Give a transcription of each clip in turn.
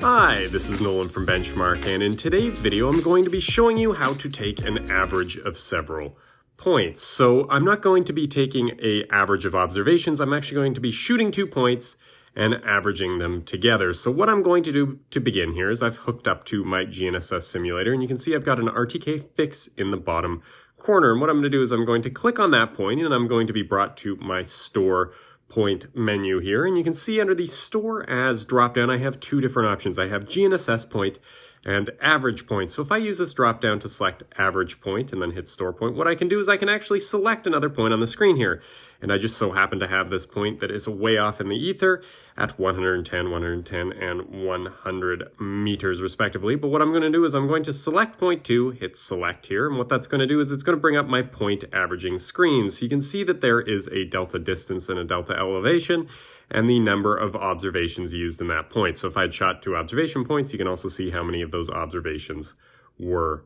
Hi, this is Nolan from Benchmark, and in today's video I'm going to be showing you how to take an average of several points. So I'm not going to be taking an average of observations, I'm actually going to be shooting 2 points and averaging them together. So what I'm going to do to begin here is I've hooked up to my GNSS simulator, and you can see I've got an RTK fix in the bottom corner. And what I'm going to do is I'm going to click on that point, and I'm going to be brought to my store point menu here, and you can see under the store as drop down I have 2 different options. I have GNSS point and average point. So if I use this drop down to select average point and then hit store point, what I can do is I can actually select another point on the screen here, and I just so happen to have this point that is way off in the ether at 110, 110, and 100 meters respectively. But what I'm going to do is I'm going to select point 2, hit select here, and what that's going to do is it's going to bring up my point averaging screen. So you can see that there is a delta distance and a delta elevation and the number of observations used in that point. So if I had shot 2 observation points, you can also see how many of those observations were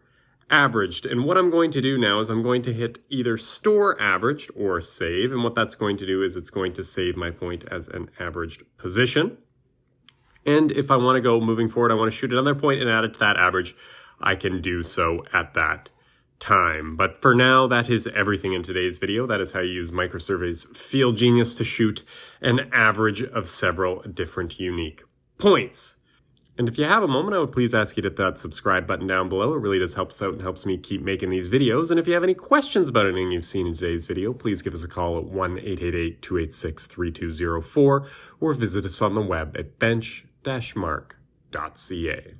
averaged. And what I'm going to do now is I'm going to hit either store averaged or save. And what that's going to do is it's going to save my point as an averaged position. And if I want to go moving forward, I want to shoot another point and add it to that average, I can do so at that time. But for now, that is everything in today's video. That is how you use MicroSurvey's FieldGenius to shoot an average of several different unique points. And if you have a moment, I would please ask you to hit that subscribe button down below. It really does help us out and helps me keep making these videos. And if you have any questions about anything you've seen in today's video, please give us a call at 1-888-286-3204 or visit us on the web at bench-mark.ca.